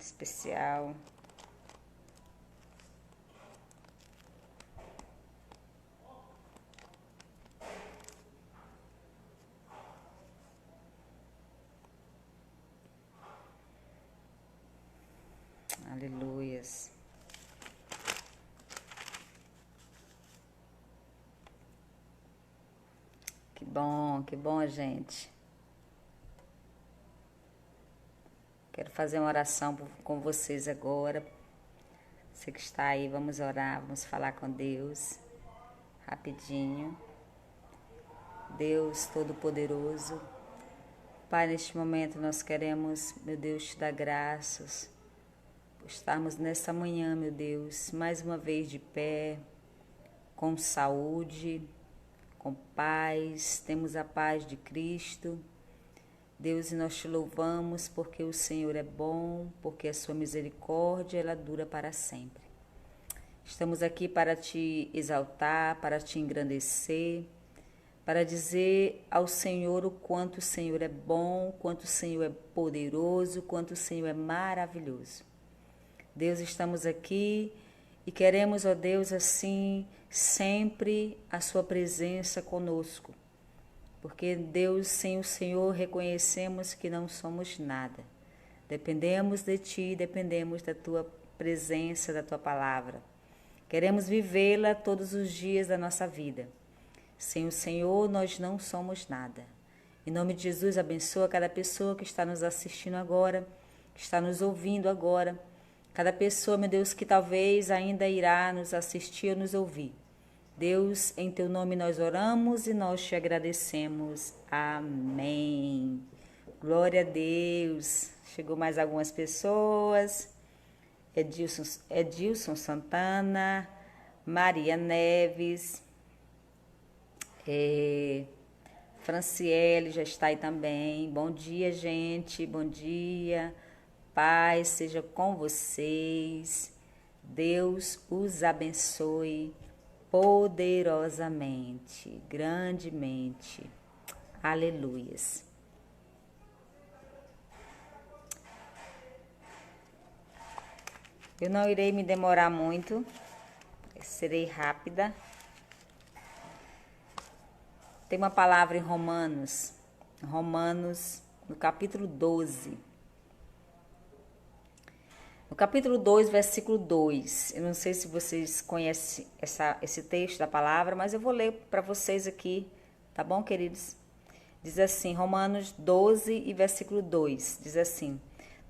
especial. Aleluias. Que bom, gente. Quero fazer uma oração com vocês agora. Você que está aí, vamos orar, vamos falar com Deus, rapidinho. Deus Todo-Poderoso, Pai, neste momento nós queremos, meu Deus, te dar graças por estarmos nessa manhã, meu Deus, mais uma vez de pé, com saúde, com paz, temos a paz de Cristo. Deus, e nós te louvamos porque o Senhor é bom, porque a sua misericórdia, ela dura para sempre. Estamos aqui para te exaltar, para te engrandecer, para dizer ao Senhor o quanto o Senhor é bom, quanto o Senhor é poderoso, quanto o Senhor é maravilhoso. Deus, estamos aqui e queremos, ó Deus, assim, sempre a sua presença conosco. Porque, Deus, sem o Senhor, reconhecemos que não somos nada. Dependemos de Ti, dependemos da Tua presença, da Tua palavra. Queremos vivê-la todos os dias da nossa vida. Sem o Senhor, nós não somos nada. Em nome de Jesus, abençoa cada pessoa que está nos assistindo agora, que está nos ouvindo agora. Cada pessoa, meu Deus, que talvez ainda irá nos assistir ou nos ouvir. Deus, em Teu nome nós oramos e nós te agradecemos. Amém. Glória a Deus. Chegou mais algumas pessoas. Edilson Santana, Maria Neves, Franciele já está aí também. Bom dia, gente. Bom dia. Paz seja com vocês. Deus os abençoe poderosamente, grandemente. Aleluias. Eu não irei me demorar muito, serei rápida. Tem uma palavra em Romanos, no capítulo 12. No capítulo 2, versículo 2, eu não sei se vocês conhecem esse texto da palavra, mas eu vou ler para vocês aqui, tá bom, queridos? Diz assim, Romanos 12 e versículo 2, diz assim: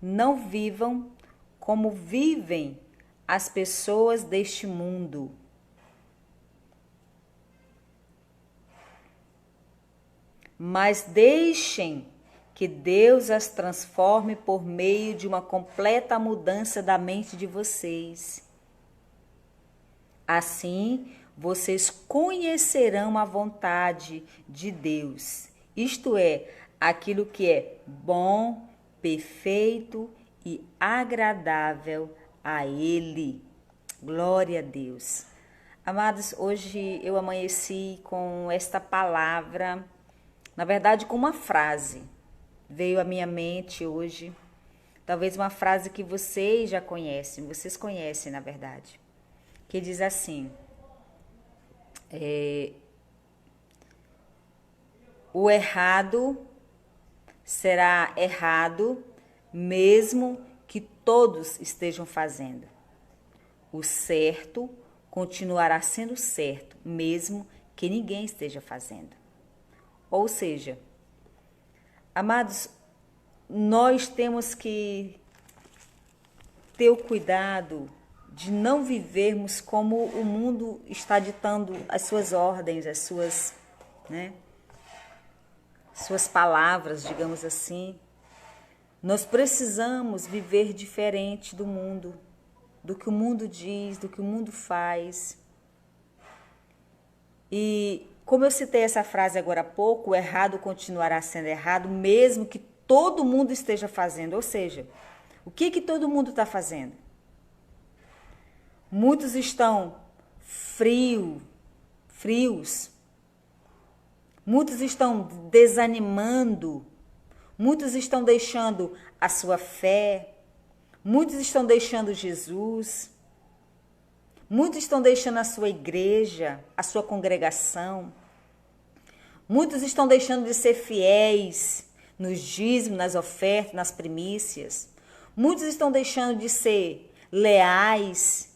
não vivam como vivem as pessoas deste mundo. Mas deixem que Deus as transforme por meio de uma completa mudança da mente de vocês. Assim, vocês conhecerão a vontade de Deus, isto é, aquilo que é bom, perfeito e agradável a Ele. Glória a Deus. Amados, hoje eu amanheci com esta palavra, na verdade com uma frase. Veio à minha mente hoje, talvez uma frase que vocês já conhecem, vocês conhecem na verdade, que diz assim, o errado será errado mesmo que todos estejam fazendo. O certo continuará sendo certo mesmo que ninguém esteja fazendo. Ou seja, amados, nós temos que ter o cuidado de não vivermos como o mundo está ditando as suas ordens, as suas, suas palavras, digamos assim. Nós precisamos viver diferente do mundo, do que o mundo diz, do que o mundo faz. E como eu citei essa frase agora há pouco, o errado continuará sendo errado, mesmo que todo mundo esteja fazendo. Ou seja, o que todo mundo está fazendo? Muitos estão frios, muitos estão desanimando, muitos estão deixando a sua fé, Muitos estão deixando Jesus. Muitos estão deixando a sua igreja, a sua congregação. Muitos estão deixando de ser fiéis nos dízimos, nas ofertas, nas primícias. Muitos estão deixando de ser leais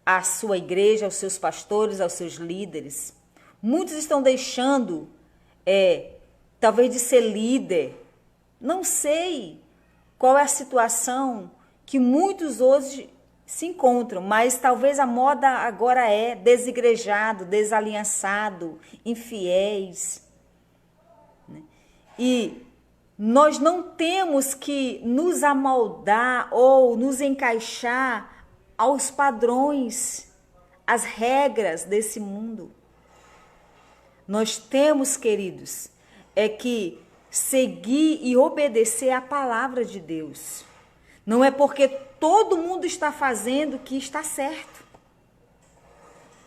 à sua igreja, aos seus pastores, aos seus líderes. Muitos estão deixando, talvez, de ser líder. Não sei qual é a situação que muitos hoje se encontram, mas talvez a moda agora é desigrejado, desaliançado, infiéis. E nós não temos que nos amoldar ou nos encaixar aos padrões, às regras desse mundo. Nós temos, queridos, que seguir e obedecer à palavra de Deus. Não é porque todo mundo está fazendo que está certo.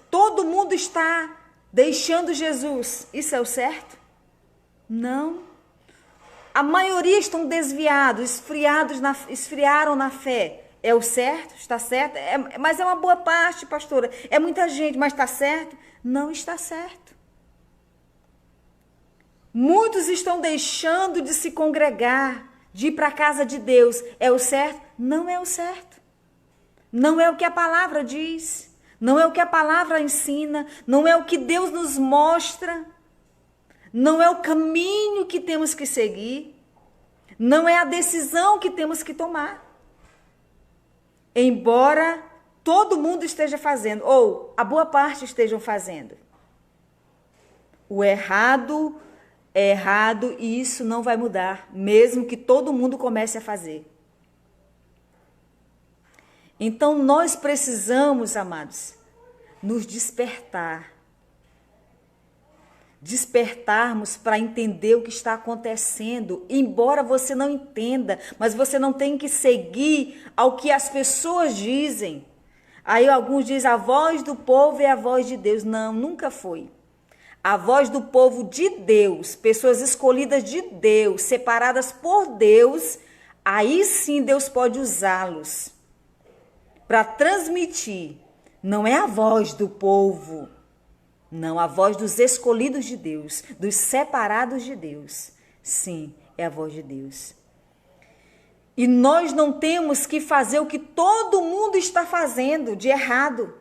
Todo mundo está deixando Jesus. Isso é o certo? Não. A maioria estão desviados, esfriaram na fé. É o certo? Está certo? Mas é uma boa parte, pastora. É muita gente, mas está certo? Não está certo. Muitos estão deixando de se congregar, de ir para a casa de Deus. É o certo? Não é o certo. Não é o que a palavra diz. Não é o que a palavra ensina. Não é o que Deus nos mostra. Não é o caminho que temos que seguir. Não é a decisão que temos que tomar. Embora todo mundo esteja fazendo, ou a boa parte estejam fazendo. O errado é errado e isso não vai mudar, mesmo que todo mundo comece a fazer. Então nós precisamos, amados, nos despertarmos para entender o que está acontecendo, embora você não entenda, mas você não tem que seguir ao que as pessoas dizem. Aí alguns dizem, a voz do povo é a voz de Deus. Não, nunca foi. A voz do povo de Deus, pessoas escolhidas de Deus, separadas por Deus, aí sim Deus pode usá-los para transmitir. Não é a voz do povo, não, a voz dos escolhidos de Deus, dos separados de Deus. Sim, é a voz de Deus. E nós não temos que fazer o que todo mundo está fazendo de errado.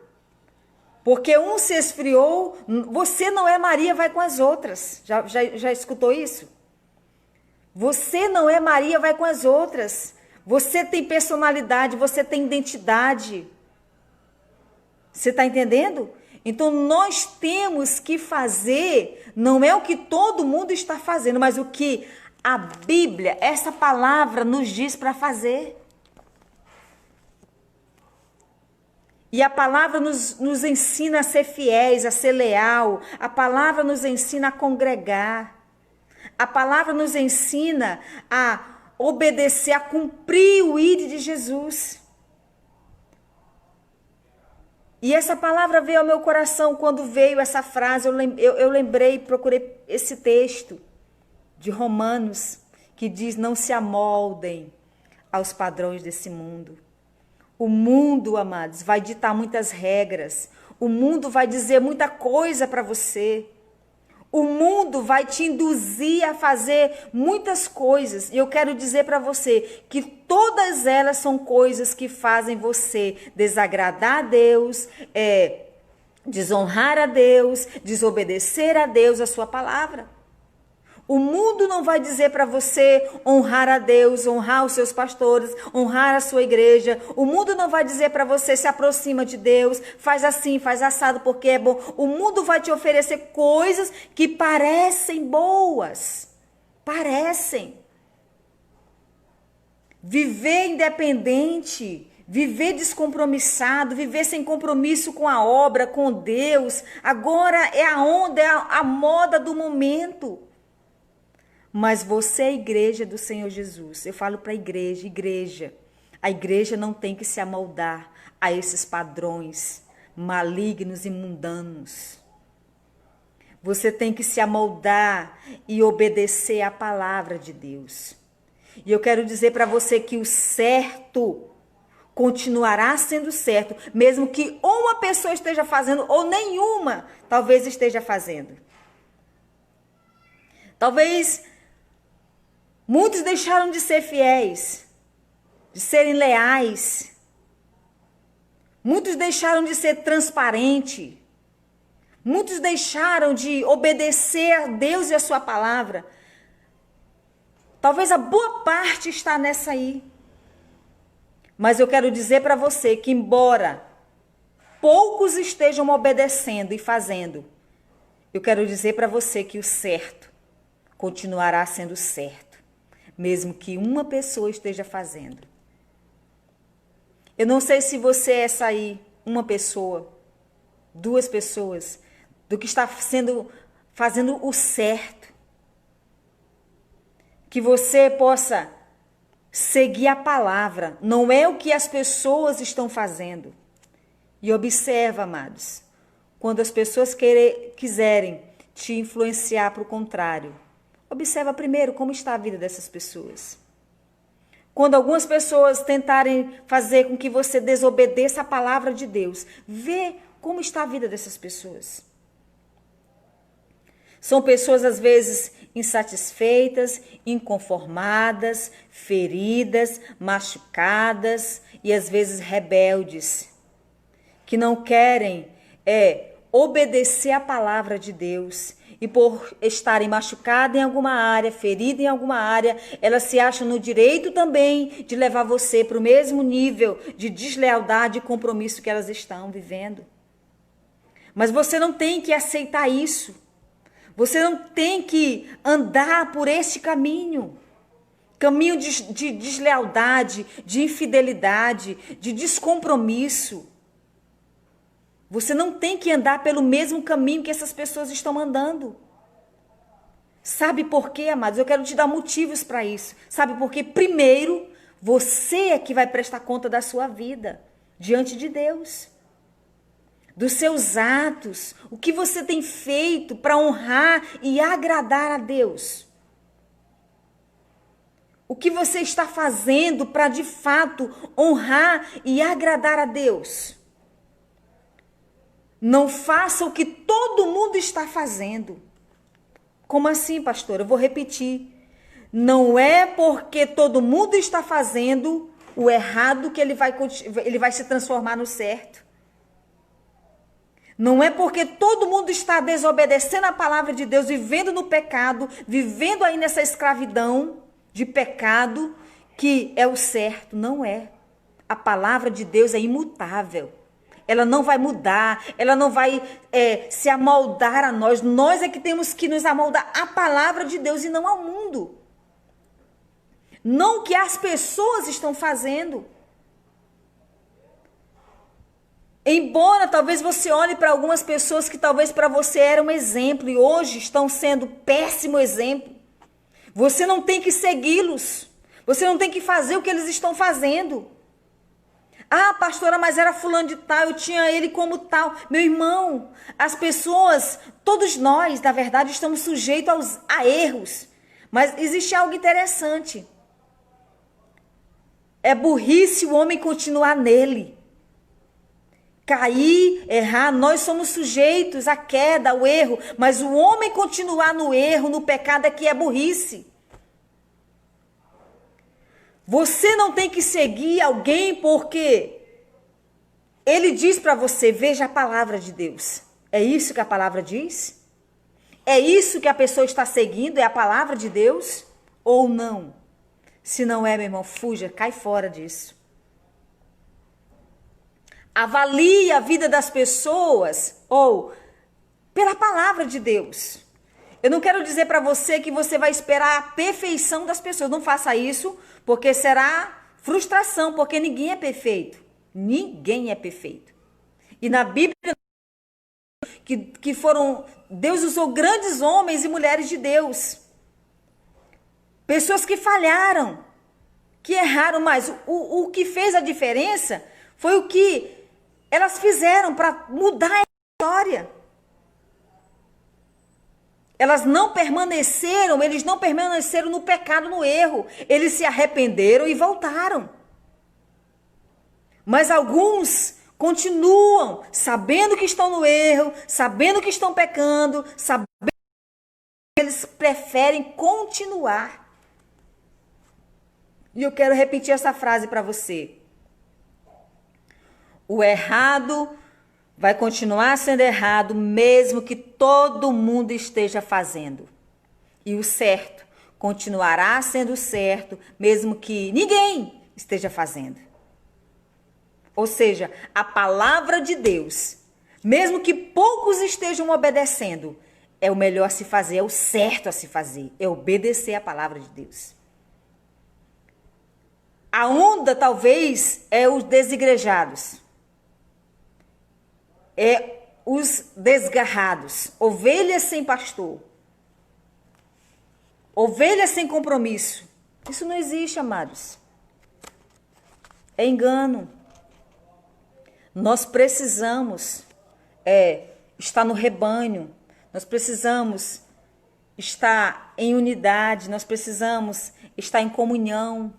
Porque um se esfriou, você não é Maria, vai com as outras. Já escutou isso? Você não é Maria, vai com as outras. Você tem personalidade, você tem identidade. Você está entendendo? Então nós temos que fazer, não é o que todo mundo está fazendo, mas o que a Bíblia, essa palavra nos diz para fazer. E a palavra nos ensina a ser fiéis, a ser leal. A palavra nos ensina a congregar. A palavra nos ensina a obedecer, a cumprir o ídolo de Jesus. E essa palavra veio ao meu coração quando veio essa frase. Eu lembrei, procurei esse texto de Romanos, que diz, não se amoldem aos padrões desse mundo. O mundo, amados, vai ditar muitas regras. O mundo vai dizer muita coisa para você. O mundo vai te induzir a fazer muitas coisas. E eu quero dizer para você que todas elas são coisas que fazem você desagradar a Deus, desonrar a Deus, desobedecer a Deus, a sua palavra. O mundo não vai dizer para você honrar a Deus, honrar os seus pastores, honrar a sua igreja. O mundo não vai dizer para você se aproxima de Deus, faz assim, faz assado porque é bom. O mundo vai te oferecer coisas que parecem boas. Parecem. Viver independente, viver descompromissado, viver sem compromisso com a obra, com Deus. Agora é a onda, é a moda do momento. Mas você é a igreja do Senhor Jesus. Eu falo para a igreja. A igreja não tem que se amoldar a esses padrões malignos e mundanos. Você tem que se amoldar e obedecer à palavra de Deus. E eu quero dizer para você que o certo continuará sendo certo, mesmo que uma pessoa esteja fazendo ou nenhuma talvez esteja fazendo. Talvez muitos deixaram de ser fiéis, de serem leais. Muitos deixaram de ser transparentes. Muitos deixaram de obedecer a Deus e a sua palavra. Talvez a boa parte está nessa aí. Mas eu quero dizer para você que, embora poucos estejam obedecendo e fazendo, eu quero dizer para você que o certo continuará sendo certo, mesmo que uma pessoa esteja fazendo. Eu não sei se você é essa aí, uma pessoa, duas pessoas, do que está fazendo o certo. Que você possa seguir a palavra, não é o que as pessoas estão fazendo. E observa, amados, quando as pessoas quiserem te influenciar para o contrário, observa primeiro como está a vida dessas pessoas. Quando algumas pessoas tentarem fazer com que você desobedeça a palavra de Deus, vê como está a vida dessas pessoas. São pessoas, às vezes, insatisfeitas, inconformadas, feridas, machucadas e, às vezes, rebeldes, que não querem obedecer a palavra de Deus. E por estarem machucadas em alguma área, feridas em alguma área, elas se acham no direito também de levar você para o mesmo nível de deslealdade e compromisso que elas estão vivendo. Mas você não tem que aceitar isso. Você não tem que andar por este caminho. Caminho de deslealdade, de infidelidade, de descompromisso. Você não tem que andar pelo mesmo caminho que essas pessoas estão andando. Sabe por quê, amados? Eu quero te dar motivos para isso. Sabe por quê? Primeiro, você é que vai prestar conta da sua vida diante de Deus. Dos seus atos, o que você tem feito para honrar e agradar a Deus. O que você está fazendo para de fato honrar e agradar a Deus. Não faça o que todo mundo está fazendo. Como assim, pastora? Eu vou repetir. Não é porque todo mundo está fazendo o errado que ele vai se transformar no certo. Não é porque todo mundo está desobedecendo a palavra de Deus, vivendo no pecado, vivendo aí nessa escravidão de pecado, que é o certo. Não é. A palavra de Deus é imutável. Ela não vai mudar, ela não vai se amoldar a nós. Nós é que temos que nos amoldar à palavra de Deus e não ao mundo. Não o que as pessoas estão fazendo. Embora talvez você olhe para algumas pessoas que talvez para você eram um exemplo e hoje estão sendo péssimo exemplo. Você não tem que segui-los. Você não tem que fazer o que eles estão fazendo. Ah, pastora, mas era fulano de tal, eu tinha ele como tal. Meu irmão, as pessoas, todos nós, na verdade, estamos sujeitos a erros. Mas existe algo interessante. É burrice o homem continuar nele. Cair, errar, nós somos sujeitos à queda, ao erro. Mas o homem continuar no erro, no pecado, é que é burrice. Você não tem que seguir alguém porque ele diz para você, veja a palavra de Deus. É isso que a palavra diz? É isso que a pessoa está seguindo? É a palavra de Deus? Ou não? Se não é, meu irmão, fuja, cai fora disso. Avalie a vida das pessoas ou pela palavra de Deus. Eu não quero dizer para você que você vai esperar a perfeição das pessoas. Não faça isso, porque será frustração, porque ninguém é perfeito. Ninguém é perfeito. E na Bíblia, que foram, Deus usou grandes homens e mulheres de Deus. Pessoas que falharam, que erraram, mas o que fez a diferença foi o que elas fizeram para mudar a história. eles não permaneceram no pecado, no erro. Eles se arrependeram e voltaram. Mas alguns continuam sabendo que estão no erro, sabendo que estão pecando, sabendo que eles preferem continuar. E eu quero repetir essa frase para você. O errado vai continuar sendo errado, mesmo que todo mundo esteja fazendo. E o certo continuará sendo certo, mesmo que ninguém esteja fazendo. Ou seja, a palavra de Deus, mesmo que poucos estejam obedecendo, é o melhor a se fazer, é o certo a se fazer, é obedecer a palavra de Deus. A onda, talvez, é os desigrejados. É os desgarrados, ovelhas sem pastor, ovelhas sem compromisso. Isso não existe, amados. É engano. Nós precisamos estar no rebanho, nós precisamos estar em unidade, nós precisamos estar em comunhão,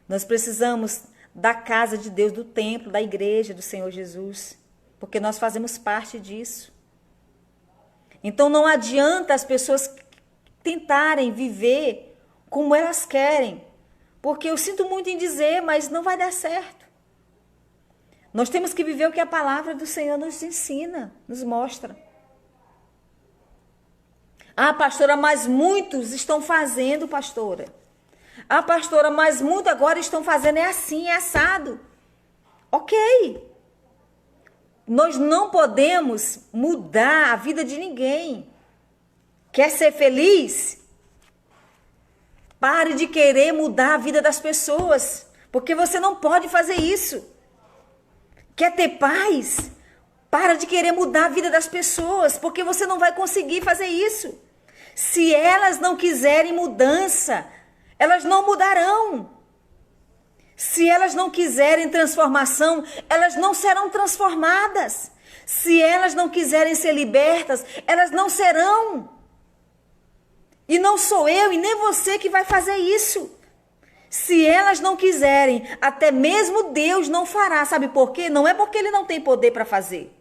nós precisamos da casa de Deus, do templo, da igreja do Senhor Jesus, porque nós fazemos parte disso. Então não adianta as pessoas tentarem viver como elas querem, porque eu sinto muito em dizer, mas não vai dar certo. Nós temos que viver o que a palavra do Senhor nos ensina, nos mostra. Ah, pastora, mas muitos estão fazendo, pastora. Ah, pastora, mas muitos agora estão fazendo, é assim, é assado. Ok. Nós não podemos mudar a vida de ninguém. Quer ser feliz? Pare de querer mudar a vida das pessoas, porque você não pode fazer isso. Quer ter paz? Para de querer mudar a vida das pessoas, porque você não vai conseguir fazer isso. Se elas não quiserem mudança, elas não mudarão. Se elas não quiserem transformação, elas não serão transformadas. Se elas não quiserem ser libertas, elas não serão. E não sou eu e nem você que vai fazer isso. Se elas não quiserem, até mesmo Deus não fará. Sabe por quê? Não é porque ele não tem poder para fazer.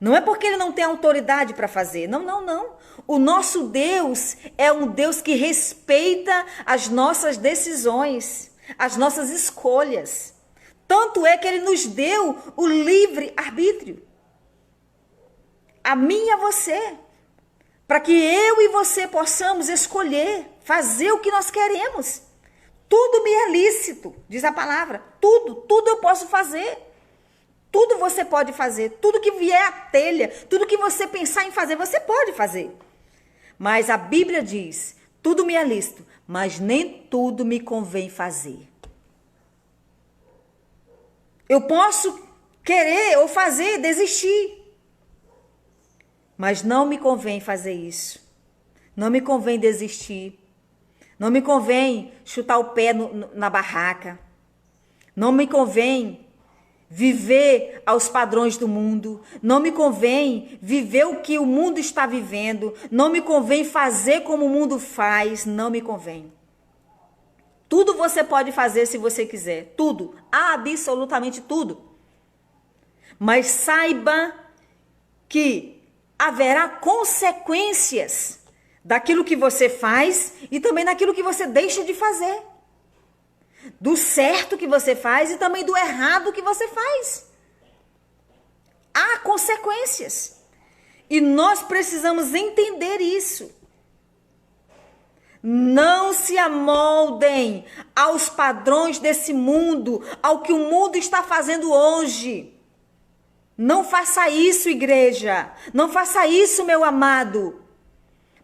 Não é porque ele não tem autoridade para fazer. Não, não, não. O nosso Deus é um Deus que respeita as nossas decisões, as nossas escolhas. Tanto é que ele nos deu o livre arbítrio. A mim e a você. Para que eu e você possamos escolher, fazer o que nós queremos. Tudo me é lícito, diz a palavra. Tudo eu posso fazer. Tudo você pode fazer. Tudo que vier à telha, tudo que você pensar em fazer, você pode fazer. Mas a Bíblia diz, tudo me é lícito, mas nem tudo me convém fazer. Eu posso querer ou fazer, desistir. Mas não me convém fazer isso. Não me convém desistir. Não me convém chutar o pé na barraca. Não me convém viver aos padrões do mundo. Não me convém viver o que o mundo está vivendo. Não me convém fazer como o mundo faz. Não me convém. Tudo você pode fazer se você quiser. Tudo. Absolutamente tudo. Mas saiba que haverá consequências daquilo que você faz e também daquilo que você deixa de fazer. Do certo que você faz e também do errado que você faz. Há consequências. E nós precisamos entender isso. Não se amoldem aos padrões desse mundo, ao que o mundo está fazendo hoje. Não faça isso, igreja. Não faça isso, meu amado.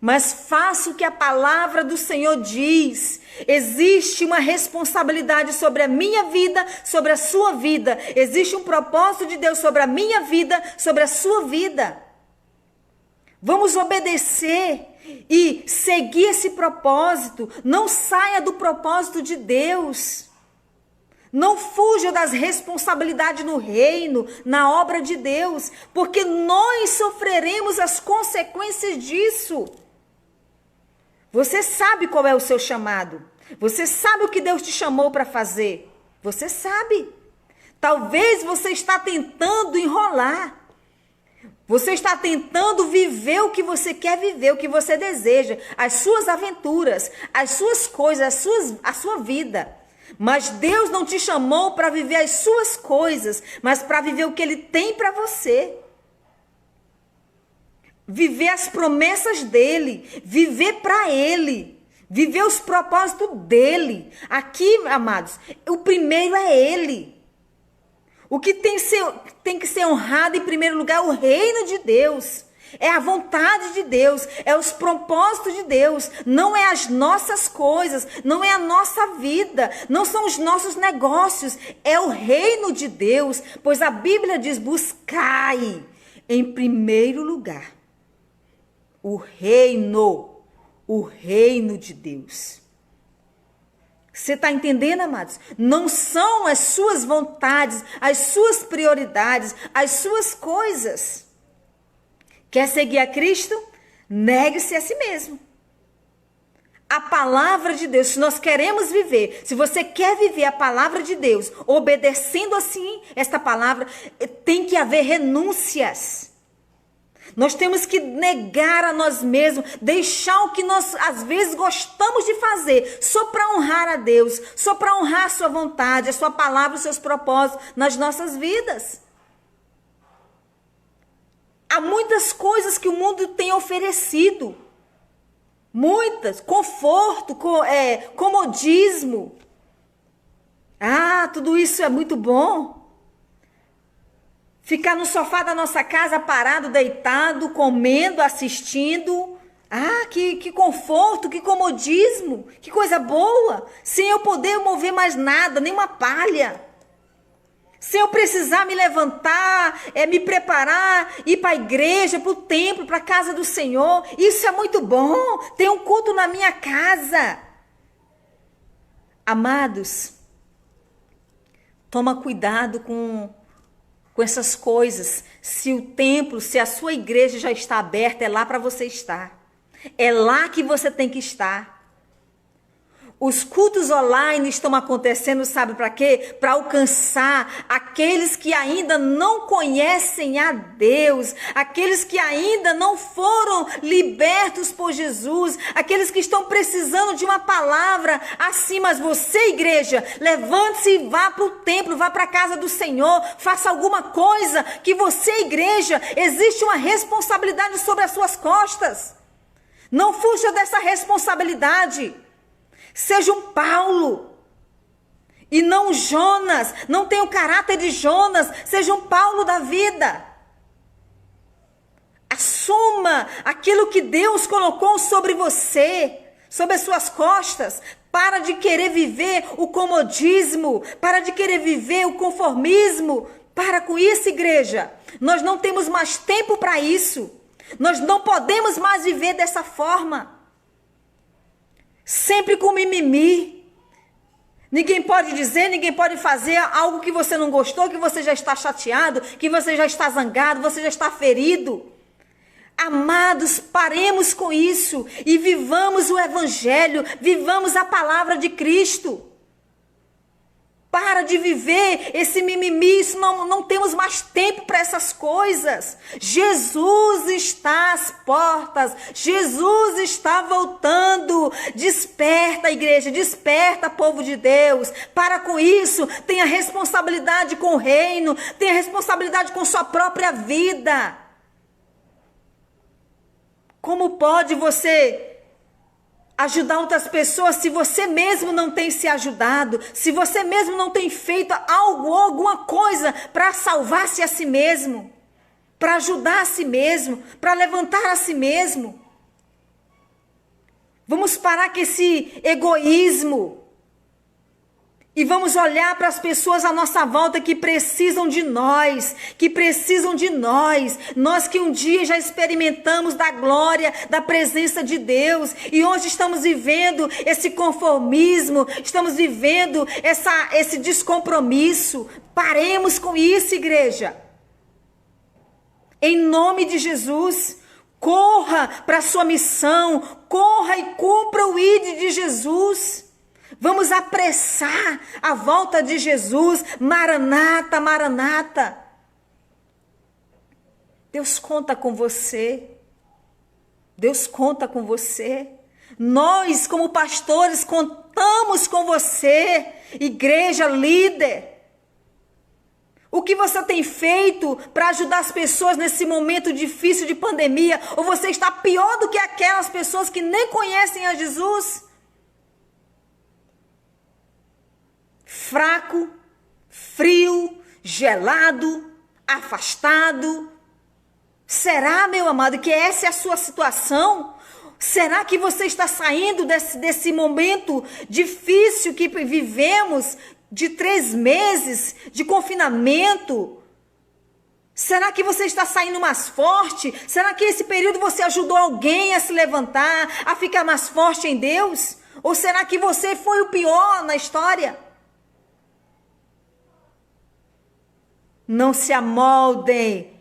Mas faça o que a palavra do Senhor diz. Existe uma responsabilidade sobre a minha vida, sobre a sua vida. Existe um propósito de Deus sobre a minha vida, sobre a sua vida. Vamos obedecer e seguir esse propósito. Não saia do propósito de Deus. Não fuja das responsabilidades no reino, na obra de Deus, porque nós sofreremos as consequências disso. Você sabe qual é o seu chamado. Você sabe o que Deus te chamou para fazer. Você sabe. Talvez você está tentando enrolar. Você está tentando viver o que você quer viver, o que você deseja, as suas aventuras, as suas coisas, a sua vida. Mas Deus não te chamou para viver as suas coisas, mas para viver o que Ele tem para você. Viver as promessas dEle, viver para Ele, viver os propósitos dEle. Aqui, amados, o primeiro é Ele. O que tem que ser honrado em primeiro lugar é o reino de Deus. É a vontade de Deus, é os propósitos de Deus, não é as nossas coisas, não é a nossa vida, não são os nossos negócios, é o reino de Deus, pois a Bíblia diz: buscai em primeiro lugar o reino de Deus. Você está entendendo, amados? Não são as suas vontades, as suas prioridades, as suas coisas. Quer seguir a Cristo? Negue-se a si mesmo. A palavra de Deus, se nós queremos viver, se você quer viver a palavra de Deus, obedecendo assim esta palavra, tem que haver renúncias. Nós temos que negar a nós mesmos, deixar o que nós às vezes gostamos de fazer, só para honrar a Deus, só para honrar a sua vontade, a sua palavra, os seus propósitos nas nossas vidas. Há muitas coisas que o mundo tem oferecido. Muitas. Conforto, comodismo. Tudo isso é muito bom. Ficar no sofá da nossa casa parado, deitado, comendo, assistindo. Que conforto, que comodismo. Que coisa boa. Sem eu poder mover mais nada, nem uma palha. Sem eu precisar me levantar, me preparar, ir para a igreja, para o templo, para a casa do Senhor. Isso é muito bom. Tem um culto na minha casa. Amados, toma cuidado com essas coisas. Se o templo, se a sua igreja já está aberta, é lá para você estar. É lá que você tem que estar. Os cultos online estão acontecendo, sabe para quê? Para alcançar aqueles que ainda não conhecem a Deus, aqueles que ainda não foram libertos por Jesus, aqueles que estão precisando de uma palavra assim. Mas você, igreja, levante-se e vá para o templo, vá para a casa do Senhor, faça alguma coisa, que você, igreja, existe uma responsabilidade sobre as suas costas. Não fuja dessa responsabilidade. Seja um Paulo e não Jonas. Não tenha o caráter de Jonas. Seja um Paulo da vida. Assuma aquilo que Deus colocou sobre você, sobre as suas costas. Para de querer viver o comodismo. Para de querer viver o conformismo. Para com isso, igreja. Nós não temos mais tempo para isso. Nós não podemos mais viver dessa forma. Sempre com mimimi. Ninguém pode dizer, ninguém pode fazer algo que você não gostou, que você já está chateado, que você já está zangado, você já está ferido. Amados, paremos com isso e vivamos o Evangelho, vivamos a palavra de Cristo. Para de viver esse mimimi, isso não temos mais tempo para essas coisas. Jesus está às portas, Jesus está voltando. Desperta, igreja, desperta, povo de Deus. Para com isso, tenha responsabilidade com o reino, tenha responsabilidade com sua própria vida. Como pode você ajudar outras pessoas se você mesmo não tem se ajudado, se você mesmo não tem feito alguma coisa para salvar-se a si mesmo, para ajudar a si mesmo, para levantar a si mesmo? Vamos parar com esse egoísmo. E vamos olhar para as pessoas à nossa volta que precisam de nós, nós que um dia já experimentamos da glória, da presença de Deus, e hoje estamos vivendo esse conformismo, estamos vivendo esse descompromisso. Paremos com isso, igreja. Em nome de Jesus, corra para a sua missão, corra e cumpra o ID de Jesus. Vamos apressar a volta de Jesus. Maranata, Maranata. Deus conta com você. Deus conta com você. Nós, como pastores, contamos com você. Igreja, líder. O que você tem feito para ajudar as pessoas nesse momento difícil de pandemia? Ou você está pior do que aquelas pessoas que nem conhecem a Jesus? Fraco, frio, gelado, afastado. Será, meu amado, que essa é a sua situação? Será que você está saindo desse momento difícil que vivemos, de 3 meses de confinamento? Será que você está saindo mais forte? Será que esse período você ajudou alguém a se levantar, a ficar mais forte em Deus? Ou será que você foi o pior na história? Não se amoldem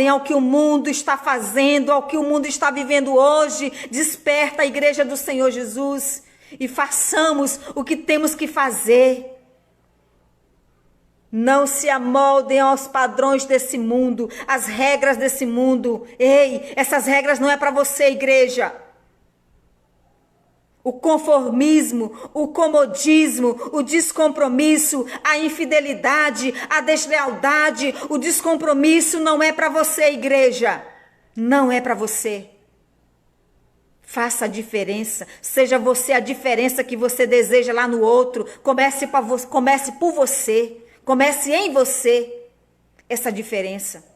ao que o mundo está fazendo, ao que o mundo está vivendo hoje. Desperta a igreja do Senhor Jesus e façamos o que temos que fazer. Não se amoldem aos padrões desse mundo, às regras desse mundo. Ei, essas regras não é para você, igreja. O conformismo, o comodismo, o descompromisso, a infidelidade, a deslealdade, o descompromisso não é para você, igreja. Não é para você. Faça a diferença. Seja você a diferença que você deseja lá no outro. Comece por você. Comece em você essa diferença.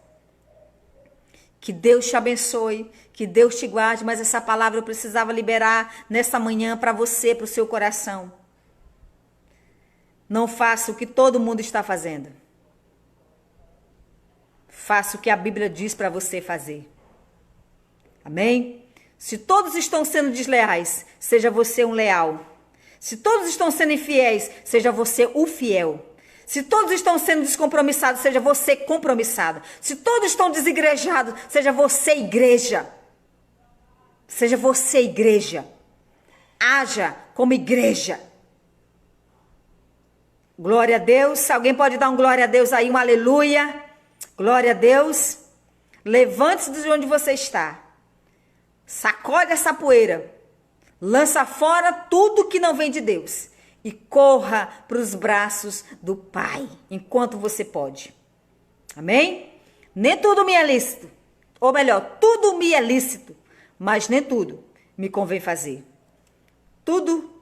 Que Deus te abençoe, que Deus te guarde, mas essa palavra eu precisava liberar nessa manhã para você, para o seu coração. Não faça o que todo mundo está fazendo. Faça o que a Bíblia diz para você fazer. Amém? Se todos estão sendo desleais, seja você um leal. Se todos estão sendo infiéis, seja você o fiel. Se todos estão sendo descompromissados, seja você compromissado. Se todos estão desigrejados, seja você igreja. Seja você igreja. Haja como igreja. Glória a Deus. Alguém pode dar um glória a Deus aí, um aleluia. Glória a Deus. Levante-se de onde você está. Sacode essa poeira. Lança fora tudo que não vem de Deus. E corra para os braços do Pai, enquanto você pode. Amém? Nem tudo me é lícito. Ou melhor, tudo me é lícito. Mas nem tudo me convém fazer. Tudo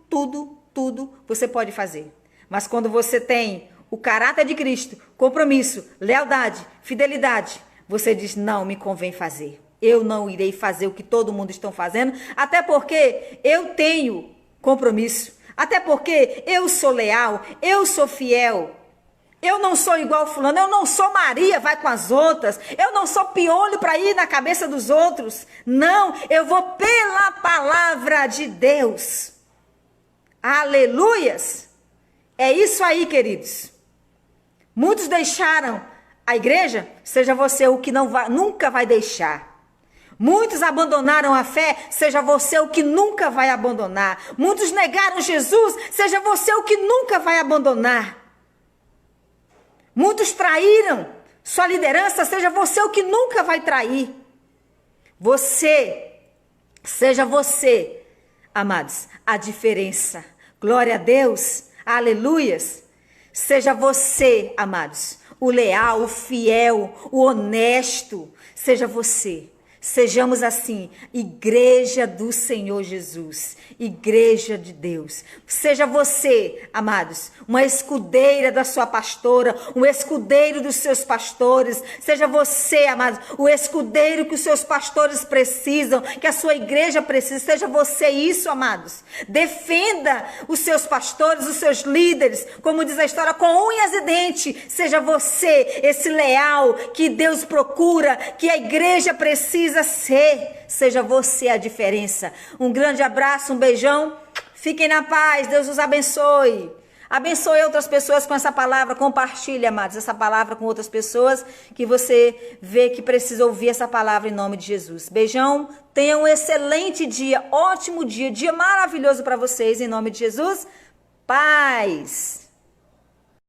você pode fazer. Mas quando você tem o caráter de Cristo, compromisso, lealdade, fidelidade, você diz, não me convém fazer. Eu não irei fazer o que todo mundo está fazendo, até porque eu tenho compromisso. Até porque eu sou leal, eu sou fiel. Eu não sou igual fulano, eu não sou Maria, vai com as outras. Eu não sou piolho para ir na cabeça dos outros. Não, eu vou pela palavra de Deus. Aleluias! É isso aí, queridos. Muitos deixaram a igreja, seja você o que nunca vai deixar. Muitos abandonaram a fé, seja você o que nunca vai abandonar. Muitos negaram Jesus, seja você o que nunca vai abandonar. Muitos traíram sua liderança, seja você o que nunca vai trair. Seja você, amados, a diferença. Glória a Deus, aleluias. Seja você, amados, o leal, o fiel, o honesto. Seja você. Sejamos assim, igreja do Senhor Jesus, igreja de Deus. Seja você, amados, uma escudeira da sua pastora, um escudeiro dos seus pastores. Seja você, amados, o escudeiro que os seus pastores precisam, que a sua igreja precisa. Seja você isso, amados. Defenda os seus pastores, os seus líderes, como diz a história, com unhas e dentes. Seja você esse leal que Deus procura, que a igreja precisa ser. Seja você a diferença. Um grande abraço, um beijão. Fiquem na paz. Deus os abençoe. Abençoe outras pessoas com essa palavra. Compartilhe, amados, essa palavra com outras pessoas que você vê que precisa ouvir essa palavra em nome de Jesus. Beijão. Tenha um excelente dia, ótimo dia, dia maravilhoso para vocês em nome de Jesus. Paz.